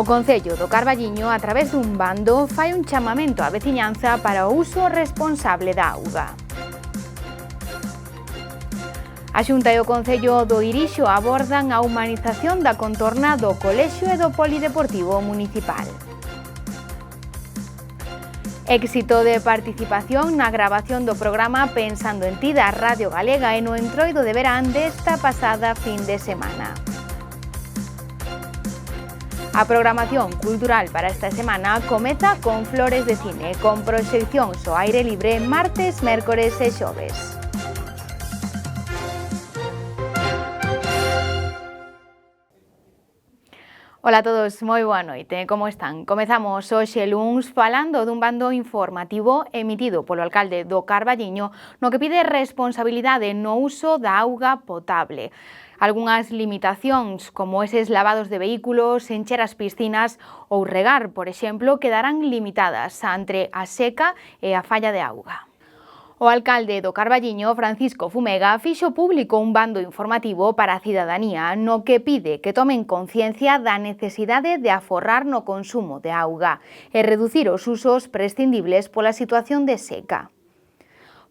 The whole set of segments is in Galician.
O Concello do Carballiño, a través dun bando, fai un chamamento á veciñanza para o uso responsable da auga. A Xunta e o Concello do Irixo abordan a humanización da contorna do colexio e do polideportivo municipal. Éxito de participación na gravación do programa Pensando en Ti da Radio Galega e no entroido de verán desta pasada fin de semana. A programación cultural para esta semana comeza con Flores de Cine, con proxeccións ao aire libre martes, mércores e xoves. Ola a todos, moi boa noite, como están? Comezamos hoxe luns falando dun bando informativo emitido polo alcalde do Carballiño no que pide responsabilidade no uso da auga potable. Algunhas limitacións, como eses lavados de vehículos, encher as piscinas ou regar, por exemplo, quedarán limitadas entre a seca e a falla de auga. O alcalde do Carballiño, Francisco Fumega, fixo público un bando informativo para a cidadanía no que pide que tomen conciencia da necesidade de aforrar no consumo de auga e reducir os usos prescindibles pola situación de seca.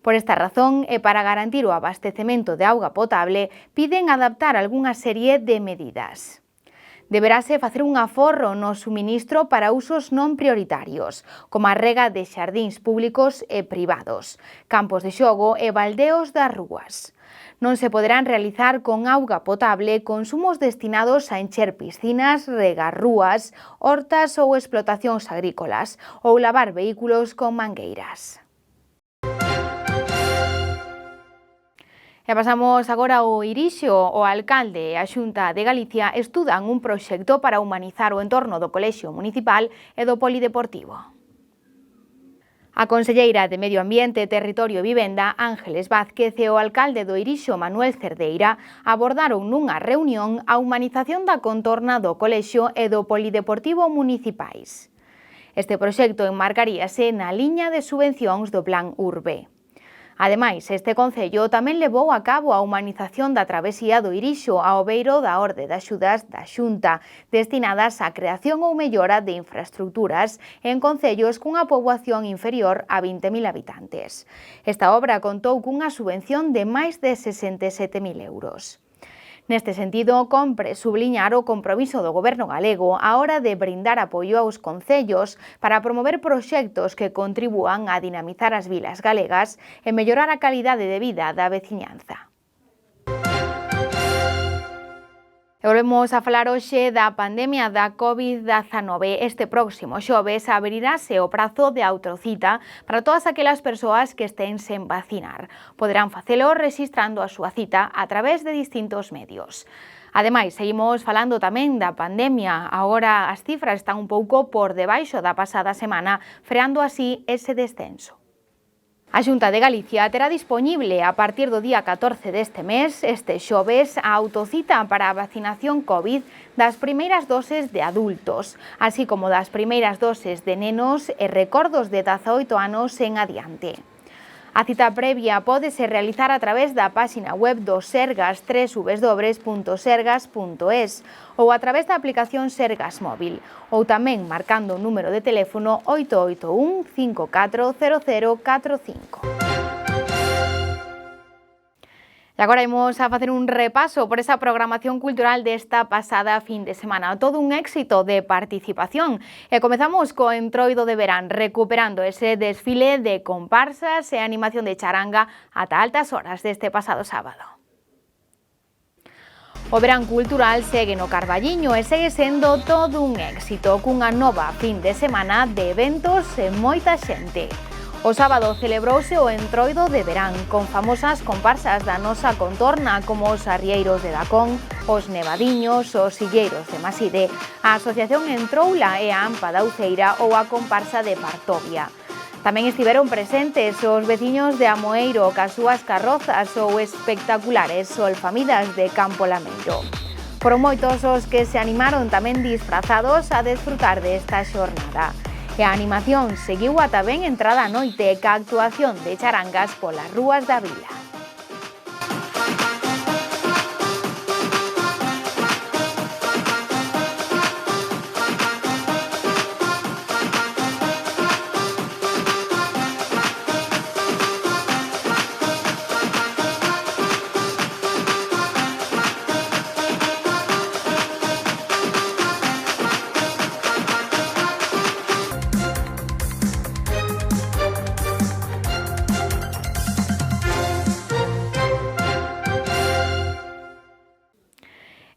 Por esta razón e para garantir o abastecemento de auga potable, piden adaptar algunha serie de medidas. Deberase facer un aforro no suministro para usos non prioritarios, como a rega de xardíns públicos e privados, campos de xogo e baldeos das rúas. Non se poderán realizar con auga potable consumos destinados a encher piscinas, regar rúas, hortas ou explotacións agrícolas, ou lavar vehículos con mangueiras. E pasamos agora ao Irixo. O alcalde e a Xunta de Galicia estudan un proxecto para humanizar o entorno do colexio municipal e do polideportivo. A conselleira de Medio Ambiente, Territorio e Vivenda, Ángeles Vázquez, e o alcalde do Irixo, Manuel Cerdeira, abordaron nunha reunión a humanización da contorna do colexio e do polideportivo municipais. Este proxecto enmarcaríase na liña de subvencións do Plan Urbe. Ademais, este concello tamén levou a cabo a humanización da travesía do Irixo ao beiro da orde de axudas da Xunta, destinadas á creación ou mellora de infraestructuras en concellos cunha poboación inferior a 20.000 habitantes. Esta obra contou cunha subvención de máis de 67.000 euros. Neste sentido, compre subliñar o compromiso do Goberno galego á hora de brindar apoio aos concellos para promover proxectos que contribúan a dinamizar as vilas galegas e mellorar a calidade de vida da veciñanza. E volvemos a falar hoxe da pandemia da COVID-19. Este próximo xoves abrirase o prazo de autocita para todas aquelas persoas que estén sen vacinar. Poderán facelo rexistrando a súa cita a través de distintos medios. Ademais, seguimos falando tamén da pandemia. Agora as cifras están un pouco por debaixo da pasada semana, freando así ese descenso. A Xunta de Galicia terá dispoñible a partir do día 14 deste mes, este xoves, a autocita para a vacinación COVID das primeiras doses de adultos, así como das primeiras doses de nenos e recordos de 18 anos en adiante. A cita previa pódese realizar a través da páxina web do Sergas, www.sergas.es, ou a través da aplicación Sergas Móvil, ou tamén marcando o número de teléfono 881 540045. E agora imos a facer un repaso por esa programación cultural desta pasada fin de semana. Todo un éxito de participación. E comezamos co entroido de verán, recuperando ese desfile de comparsas e animación de charanga ata altas horas deste pasado sábado. O verán cultural segue no Carballiño e segue sendo todo un éxito, cunha nova fin de semana de eventos e moita xente. O sábado celebrouse o entroido de verán, con famosas comparsas da nosa contorna como os arrieiros de Dacón, os nevadiños, os illeiros de Maside, a Asociación Entroula e a Ampa da Uceira ou a comparsa de Partovia. Tamén estiveron presentes os veciños de Amoeiro, cas súas carrozas ou espectaculares solfamidas de Campo Lameiro. Foron moitos os que se animaron tamén disfrazados a desfrutar desta xornada. E a animación seguiu ata ben entrada a noite ca actuación de charangas polas rúas da vila.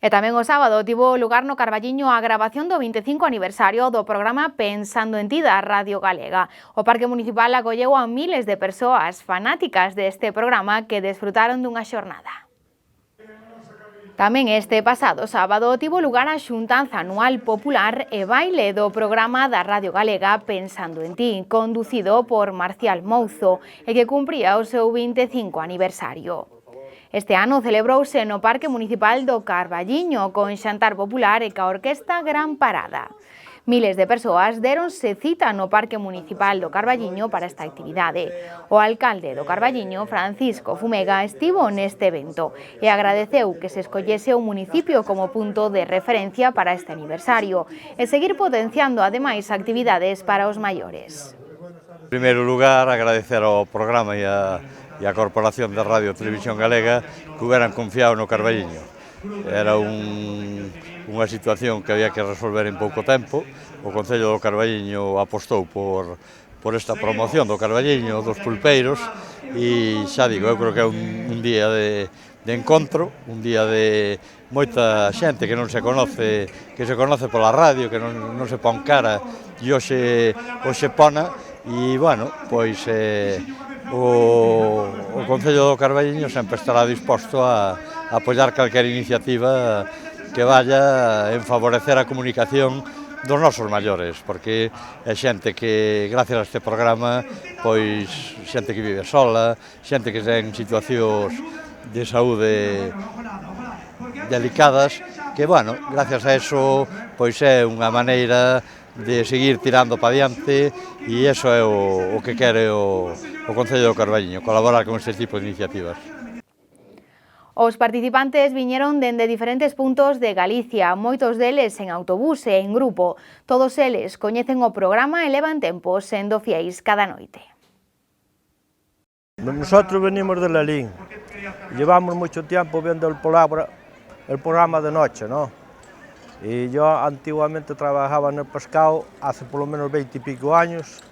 E tamén o sábado tivo lugar no Carballiño a gravación do 25 aniversario do programa Pensando en Ti da Radio Galega. O Parque Municipal acolleu a miles de persoas fanáticas deste programa que desfrutaron dunha xornada. Tamén este pasado sábado tivo lugar a xuntanza anual popular e baile do programa da Radio Galega Pensando en Ti, conducido por Marcial Mouzo, e que cumpría o seu 25 aniversario. Este ano celebrouse no Parque Municipal do Carballiño con xantar popular e ca orquesta Gran Parada. Miles de persoas déronse cita no Parque Municipal do Carballiño para esta actividade. O alcalde do Carballiño, Francisco Fumega, estivo neste evento e agradeceu que se escollese o municipio como punto de referencia para este aniversario e seguir potenciando ademais actividades para os maiores. En primeiro lugar, agradecer ao programa e a Corporación de Radio e Televisión Galega que hubieran confiado no Carballiño. Era unha situación que había que resolver en pouco tempo. O Concello do Carballiño apostou por esta promoción do Carballiño, dos pulpeiros, e xa digo, eu creo que é un día de encontro, un día de moita xente que non se conoce, que se conoce pola radio, que non se pon cara e hoxe pona, e, bueno, pois o Concello do Carballiño sempre estará disposto a apoiar calquera iniciativa que vaya en favorecer a comunicación dos nosos maiores, porque é xente que, gracias a este programa, pois xente que vive sola, xente que ten situacións de saúde delicadas, que, bueno, gracias a eso, pois é unha maneira de seguir tirando para diante, e iso é o que quere o Concello do Carballiño, colaborar con este tipo de iniciativas. Os participantes viñeron dende diferentes puntos de Galicia, moitos deles en autobús e en grupo. Todos eles coñecen o programa e levan tempo sendo fiéis cada noite. Nosotros venimos de Lalín, llevamos mucho tiempo viendo el programa de noche, ¿no? Y yo antiguamente trabajaba en el pescado hace por lo menos 20 y pico años,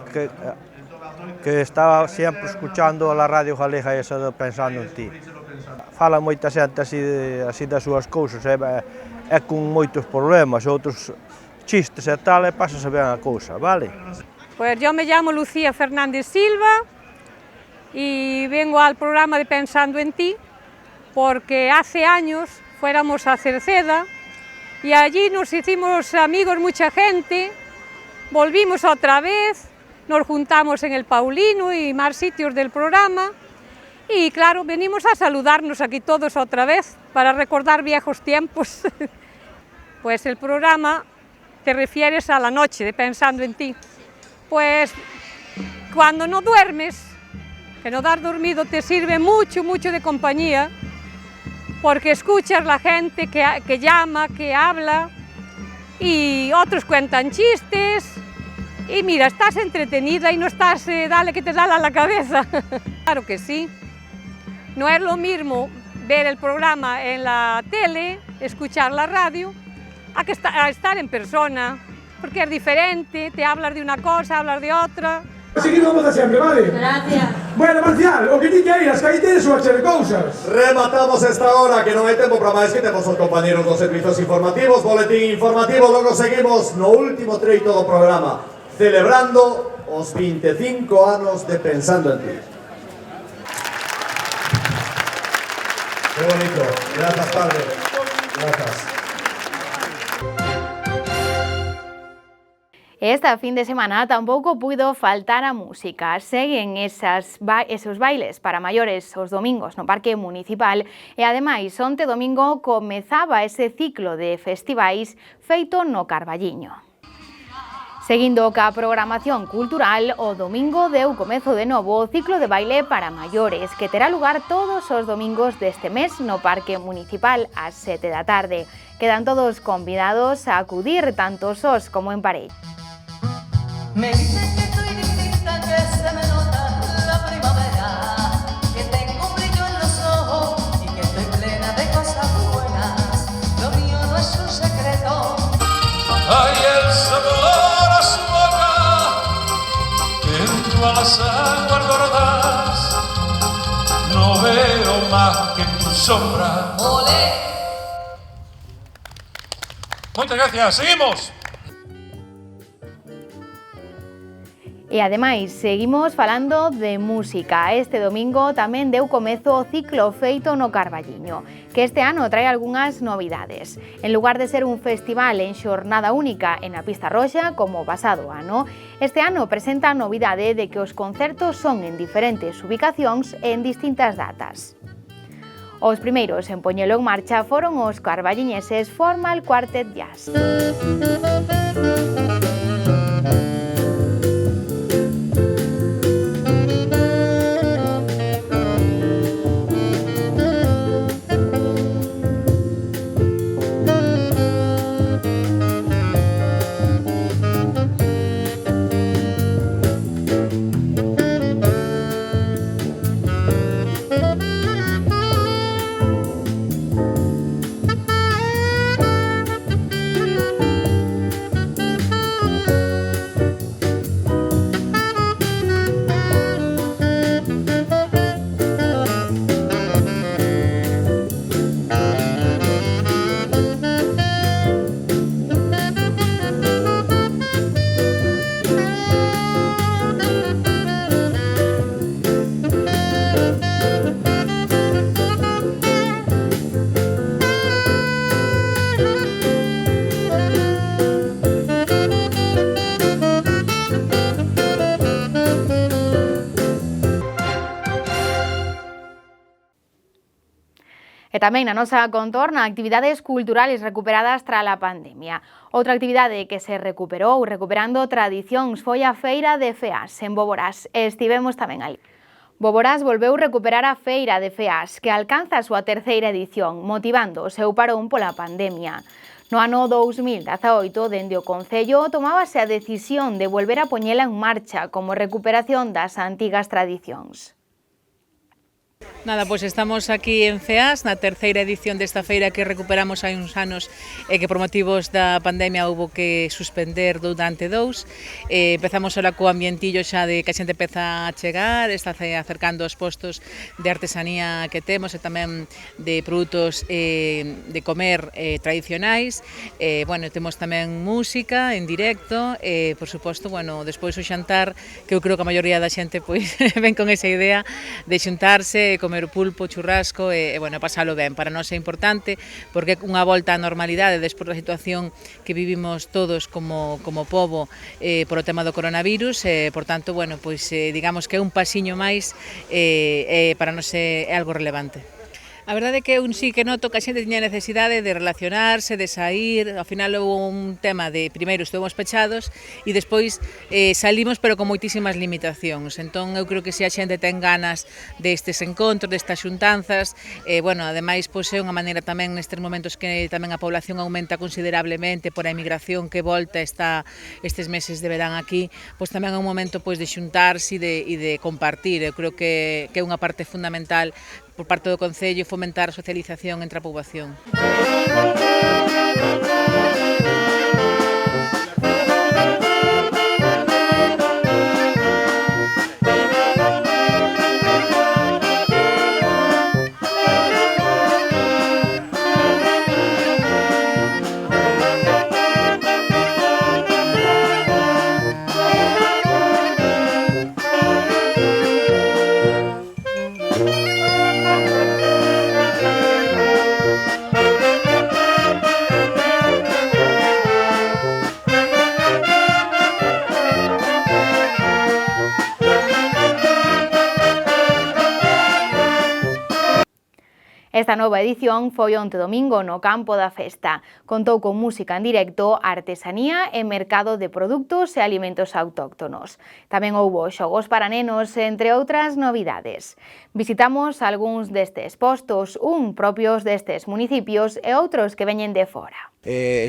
que estaba siempre escuchando a la Radio Galega esa de Pensando en Ti. Fala moita xente así das súas cousas, é con moitos problemas, outros chistes e tal, e pásase ben a cousa, vale? Pues yo me llamo Lucía Fernández Silva y vengo al programa de Pensando en Ti porque hace años fuéramos a Cerceda y allí nos hicimos amigos mucha gente, volvimos otra vez, nos juntamos en el Paulino y más sitios del programa y claro, venimos a saludarnos aquí todos otra vez para recordar viejos tiempos. Pues el programa te refieres a la noche de Pensando en Ti. Pues cuando no duermes, que no has dormido, te sirve mucho de compañía porque escuchas la gente que llama, que habla y otros cuentan chistes y mira, estás entretenida y no estás, dale que te da la cabeza. Claro que sí. No es lo mismo ver el programa en la tele, escuchar la radio, a estar en persona, porque es diferente, te hablas de una cosa, hablas de otra. Seguimos a sempre, vale? Gracias. Bueno, Marcial, o que ti que ir, as caítes ou a che de cousas? Rematamos esta hora, que non hai tempo para máis, que temos os compañeros dos servizos informativos, boletín informativo, logo seguimos no último treito do programa, celebrando os 25 anos de Pensando en Ti. Qué bonito. Gracias, padre. Gracias. Esta fin de semana tampouco puido faltar a música. Seguen esos bailes para maiores os domingos no Parque Municipal e, ademais, onte domingo comezaba ese ciclo de festivais feito no Carballiño. Seguindo ca programación cultural, o domingo deu comezo de novo o ciclo de baile para maiores, que terá lugar todos os domingos deste mes no Parque Municipal ás 7 da tarde. Quedan todos convidados a acudir tanto sós como en parella. Me dicen que estoy distinta, que se me nota la primavera, que tengo un brillo en los ojos y que estoy plena de cosas buenas. Lo mío no es un secreto. Hay el sabor a su boca, junto a las aguas doradas, no veo más que tu sombra. Olé, Moitas gracias, seguimos. E ademais, seguimos falando de música. Este domingo tamén deu comezo o ciclo feito no Carballiño, que este ano trae algunhas novidades. En lugar de ser un festival en xornada única en a Pista Roxa, como o pasado ano, este ano presenta a novidade de que os concertos son en diferentes ubicacións e en distintas datas. Os primeiros en poñelo en marcha foron os carballiñeses Formal Quartet Jazz. E tamén na nosa contorna, actividades culturales recuperadas tras a pandemia. Outra actividade que se recuperou recuperando tradicións foi a Feira de Feas en Boborás. Estivemos tamén ali. Boborás volveu recuperar a Feira de Feas, que alcanza a súa terceira edición, motivando o seu parón pola pandemia. No ano 2018, dende o Concello, tomábase a decisión de volver a poñela en marcha como recuperación das antigas tradicións. Nada, pois estamos aquí en Feas, na terceira edición desta feira que recuperamos hai uns anos e que por motivos da pandemia houve que suspender durante dous. Empezamos ora co ambientillo xa de que a xente empeza a chegar, está acercando os postos de artesanía que temos e tamén de produtos de comer tradicionais. Bueno, temos tamén música en directo e, por suposto, bueno, despois o xantar, que eu creo que a maioría da xente pois ven con esa idea de xuntarse, comer pulpo, churrasco e bueno, pasalo ben. Para nós é importante porque é unha volta á normalidade despois da situación que vivimos todos como pobo por o tema do coronavirus e, por tanto, bueno, pois digamos que é un pasiño máis para nós é algo relevante. A verdade é que un sí que noto que a xente tiña necesidade de relacionarse, de sair, ao final houve un tema de primeiro estuvemos pechados e despois salimos pero con moitísimas limitacións, entón eu creo que se a xente ten ganas destes encontros, destas xuntanzas, bueno, ademais pois é unha maneira tamén nestes momentos que tamén a población aumenta considerablemente por a emigración que volta está estes meses de verán aquí, pois tamén é un momento pois de xuntarse e de compartir, eu creo que é unha parte fundamental por parte do Concello fomentar a socialización entre a poboación. Esta nova edición foi onte domingo no Campo da Festa. Contou con música en directo, artesanía e mercado de produtos e alimentos autóctonos. Tamén houbo xogos para nenos, entre outras novidades. Visitamos algúns destes postos, propios destes municipios e outros que veñen de fora.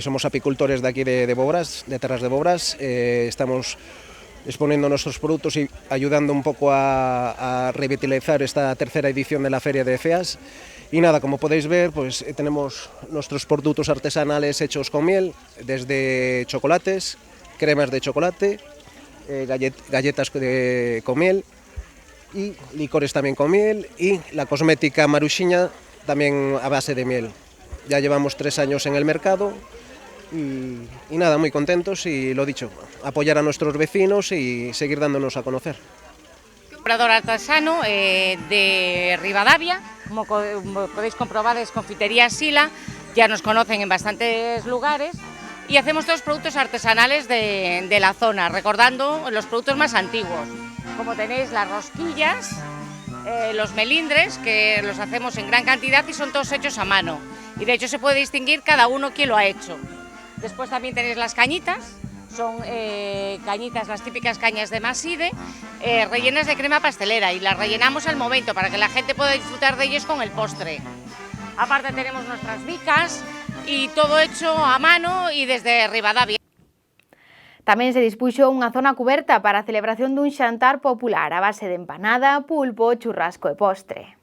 Somos apicultores de aquí de Boborás, de Terras de Boborás. Estamos exponendo nuestros productos y ayudando un poco a revitalizar esta tercera edición de la Feria de Feas. Y nada, como podéis ver, pues tenemos nuestros productos artesanales hechos con miel, desde chocolates, cremas de chocolate, galletas con miel y licores también con miel y la cosmética Maruxiña también a base de miel. Ya llevamos 3 años en el mercado y nada, muy contentos y lo dicho, apoyar a nuestros vecinos y seguir dándonos a conocer. Comprador artesano de Rivadavia, como podéis comprobar es Confitería Sila, ya nos conocen en bastantes lugares y hacemos todos los productos artesanales de la zona, recordando los productos más antiguos, como tenéis las rosquillas, los melindres, que los hacemos en gran cantidad y son todos hechos a mano, y de hecho se puede distinguir cada uno quién lo ha hecho. Después también tenéis las cañitas, son cañitas, las típicas cañas de Maside, rellenas de crema pastelera, y las rellenamos al momento para que la gente pueda disfrutar de ellos con el postre. Aparte tenemos nuestras bicas y todo hecho a mano y desde Rivadavia. Tamén se dispuxo unha zona cuberta para a celebración dun xantar popular a base de empanada, pulpo, churrasco e postre.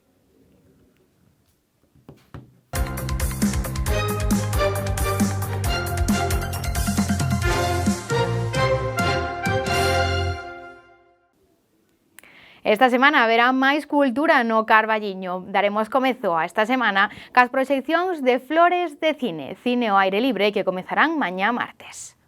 Esta semana haberá máis cultura no Carballiño. Daremos comezo a esta semana cas proxeccións de Flores de Cine, cine ao aire libre que comezarán mañá martes.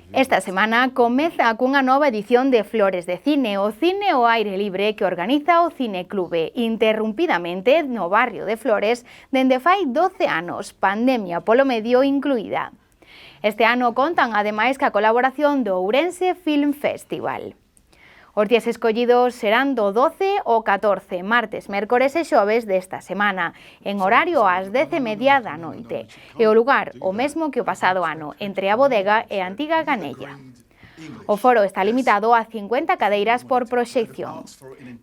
Esta semana comeza cunha nova edición de Flores de Cine, o cine ao aire libre que organiza o Cineclube, interrumpidamente no barrio de Flores dende fai 12 anos, pandemia polo medio incluída. Este ano contan ademais ca colaboración do Ourense Film Festival. Os días escollidos serán do 12 ao 14, martes, mércores e xoves desta semana, en horario ás 10:30 da noite, e o lugar o mesmo que o pasado ano, entre a bodega e a antiga Ganella. O foro está limitado a 50 cadeiras por proxección.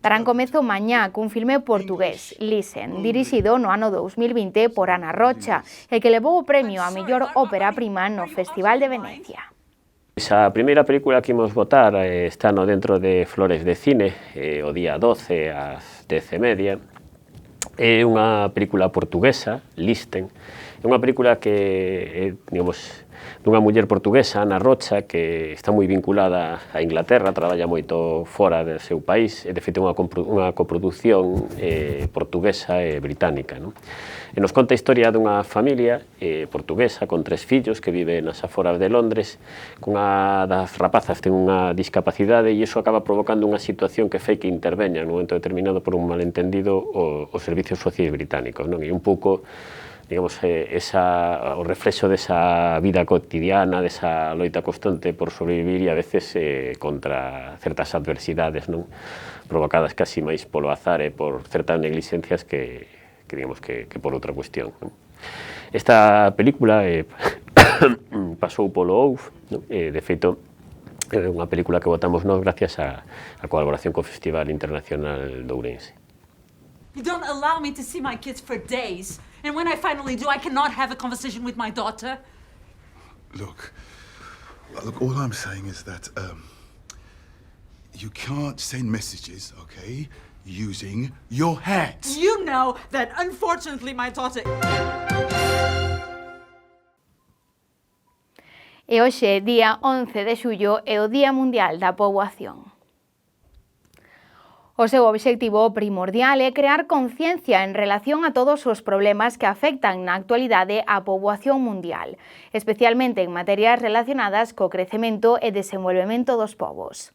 Darán comezo mañá cun filme portugués, Listen, dirixido no ano 2020 por Ana Rocha, e que levou o premio a mellor ópera prima no Festival de Venecia. A primeira película que imos votar está no dentro de Flores de Cine, o día 12 ás 10:30. É unha película portuguesa, Listen. É unha película que, digamos, dunha muller portuguesa, Ana Rocha, que está moi vinculada a Inglaterra, traballa moito fora do seu país, e de feito unha coproducción portuguesa e británica, non? E nos conta a historia dunha familia portuguesa con 3 fillos que vive nas aforas de Londres, cunha das rapazas ten unha discapacidade e iso acaba provocando unha situación que fai que interveña nun momento determinado por un malentendido os servicios sociais británicos, non? E un pouco, digamos, o reflexo desa vida cotidiana, desa loita constante por sobrevivir e a veces contra certas adversidades, non? Provocadas casi máis polo azar e por certas negligencias que digamos que por outra cuestión, non? Esta película pasou polo OUF, non? De feito, é unha película que votamos nós gracias a colaboración co Festival Internacional de Ourense. You don't allow me to see my kids for days, and when I finally do, I cannot have a conversation with my daughter. Look, all I'm saying is that you can't send messages, okay, using your hands. You know that, unfortunately, my daughter... E hoxe, día 11 de xullo, é o Día Mundial da Poboación. O seu obxectivo primordial é crear conciencia en relación a todos os problemas que afectan na actualidade á poboación mundial, especialmente en materias relacionadas co crecemento e desenvolvemento dos povos.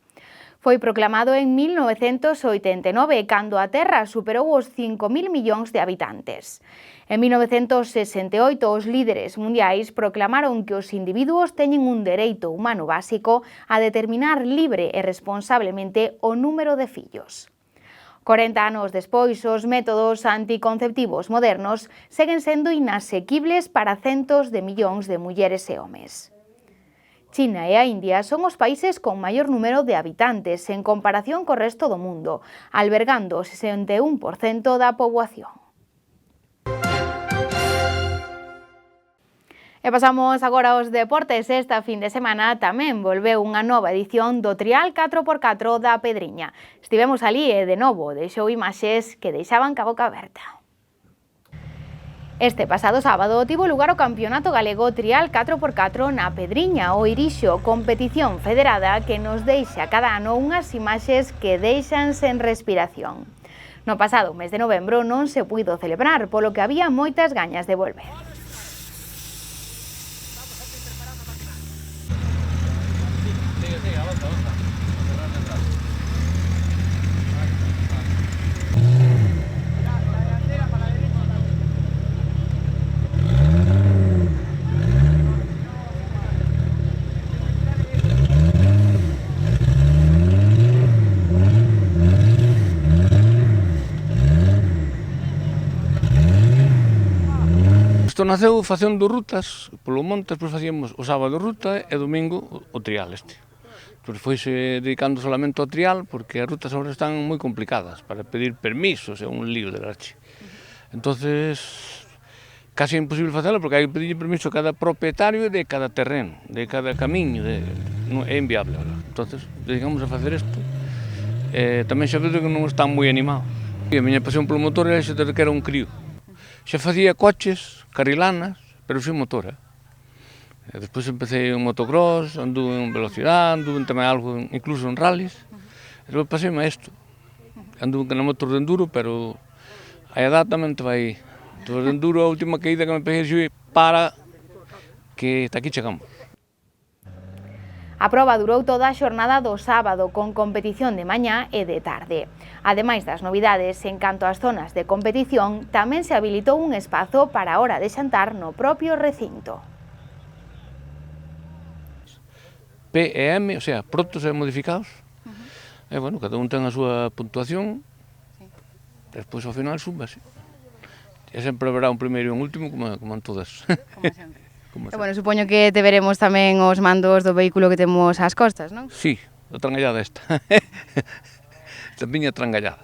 Foi proclamado en 1989, cando a Terra superou os 5.000 millóns de habitantes. En 1968, os líderes mundiais proclamaron que os individuos teñen un dereito humano básico a determinar libre e responsablemente o número de fillos. 40 anos despois, os métodos anticonceptivos modernos seguen sendo inasequibles para centos de millóns de mulleres e homes. China e a India son os países con maior número de habitantes en comparación co resto do mundo, albergando o 61% da poboación. E pasamos agora aos deportes. Esta fin de semana tamén volveu unha nova edición do Trial 4x4 da Pedriña. Estivemos ali e de novo deixou imaxes que deixaban ca boca aberta. Este pasado sábado tivo lugar o Campeonato Galego Trial 4x4 na Pedriña, o Irixo, competición federada que nos deixa cada ano unhas imaxes que deixan sen respiración. No pasado mes de novembro non se puido celebrar, polo que había moitas gañas de volver. Isto naceu facendo rutas polo monte, despois facíamos o sábado ruta e domingo o trial este. Entón foise dedicando solamente ao trial porque as rutas agora están moi complicadas para pedir permisos, é un lío de lache. Entonces, casi é imposible facelo porque hai que pedir permiso a cada propietario de cada terreno, de cada camiño, é inviable agora. Entonces, dedicamos a facer isto. Tamén xa vedo que non están moi animados. A miña pasión polo motor era xa desde que era un crío. Xa facía coches, carrilanas, pero sin motor. Despois empecé en motocross, anduve en velocidade, anduve tamén algo, incluso en rallies. Despois paséme a isto. Anduve na motor de enduro, pero a edad tamén te vai. Motor de enduro, a última caída que me peguei, xe para que ata aquí chegamos. A proba durou toda a xornada do sábado con competición de mañá e de tarde. Ademais das novidades, en canto ás zonas de competición, tamén se habilitou un espazo para a hora de xantar no propio recinto. P e M, o sea, protos e modificados. E, bueno, cada un ten a súa puntuación, despois ao final súmase. E sempre haberá un primeiro e un último, como en todas. E, bueno, supoño que te veremos tamén os mandos do vehículo que temos ás costas, non? Sí, a trangallada esta. Esta miña trangallada.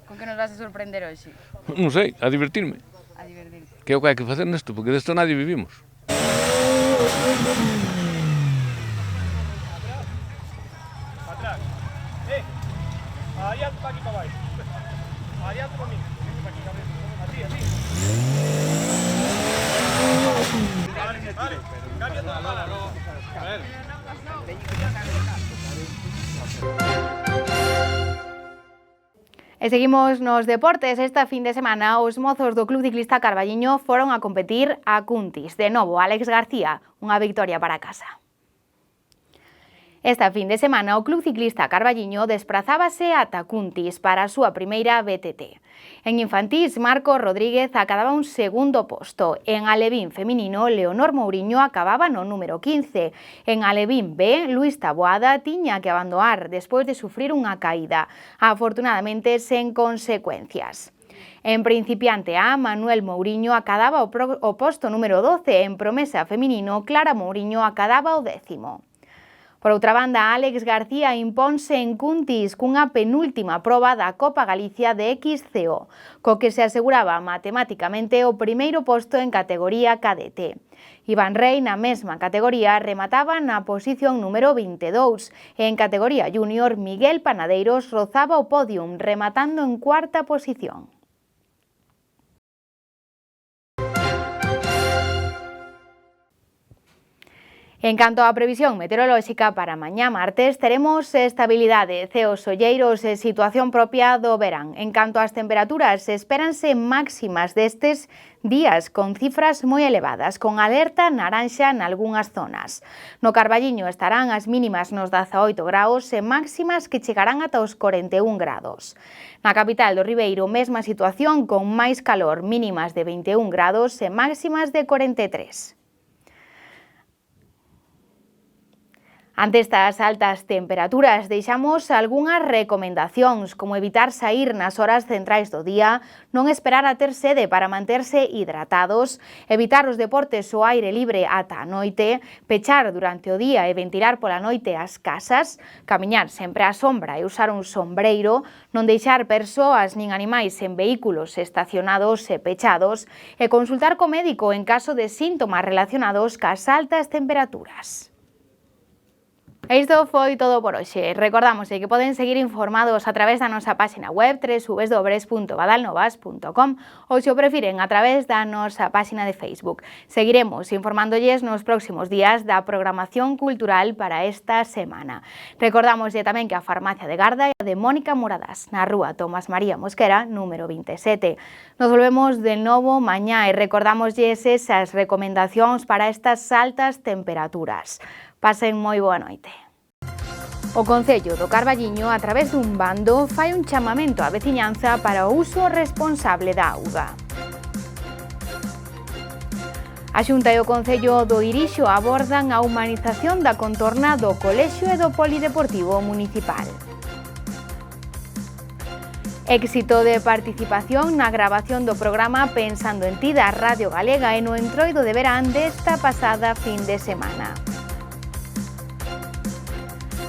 Con que nos vas a sorprender hoxe? Non sei, a divertirme. A divertirme. Que é o que hai que facer nesto, porque desto nadie vivimos. Atrás. Adiante para aquí para baixo. Adiante para mí. Para aquí, cabrón. Así, así. Vale, cambia toda la mala. A ver. E seguimos nos deportes. Esta fin de semana os mozos do Club Ciclista Carballiño foron a competir a Cuntis. De novo, Álex García, unha victoria para casa. Esta fin de semana o Club Ciclista Carballiño desprazábase ata Cuntis para a súa primeira BTT. En infantís, Marco Rodríguez acababa un segundo posto. En alevín feminino, Leonor Mouriño acababa no número 15. En alevín B, Luis Taboada tiña que abandonar despois de sufrir unha caída, afortunadamente sen consecuencias. En principiante A, Manuel Mouriño acababa o posto número 12. En promesa feminino, Clara Mouriño acababa o 10º. Por outra banda, Álex García imponse en Cuntis cunha penúltima proba da Copa Galicia de XCO, co que se aseguraba matemáticamente o primeiro posto en categoría cadete. Iván Rey, na mesma categoría, remataba na posición número 22 e en categoría júnior, Miguel Panadeiros rozaba o podium, rematando en cuarta posición. En canto á previsión meteorolóxica para mañá martes, teremos estabilidade, ceos olleiros e situación propia do verán. En canto ás temperaturas, espéranse máximas destes días con cifras moi elevadas, con alerta naranxa nalgunhas zonas. No Carballiño estarán as mínimas nos 18 graus e máximas que chegarán ata os 41 grados. Na capital do Ribeiro, mesma situación con máis calor, mínimas de 21 grados e máximas de 43. Ante estas altas temperaturas, deixamos algunhas recomendacións, como evitar saír nas horas centrais do día, non esperar a ter sede para manterse hidratados, evitar os deportes ao aire libre ata a noite, pechar durante o día e ventilar pola noite as casas, camiñar sempre á sombra e usar un sombreiro, non deixar persoas nin animais en vehículos estacionados e pechados e consultar co médico en caso de síntomas relacionados cas altas temperaturas. E isto foi todo por hoxe. Recordamos que poden seguir informados a través da nosa páxina web www.badalnovas.com ou, se o prefiren, a través da nosa páxina de Facebook. Seguiremos informándolles nos próximos días da programación cultural para esta semana. Recordamoslle tamén que a Farmacia de Garda é de Mónica Moradas, na rúa Tomás María Mosquera, número 27. Nos volvemos de novo mañá e recordamosles esas recomendacións para estas altas temperaturas. Pasen moi boa noite. O Concello do Carballiño, a través dun bando, fai un chamamento á veciñanza para o uso responsable da auga. A Xunta e o Concello do Irixo abordan a humanización da contorna do Colexio e do Polideportivo Municipal. Éxito de participación na grabación do programa Pensando en Ti da Radio Galega e no entroido de verán desta pasada fin de semana.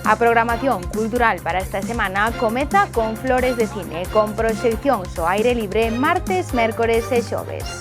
A programación cultural para esta semana comeza con Flores de Cine, con proxeccións ao aire libre martes, mércores e xoves.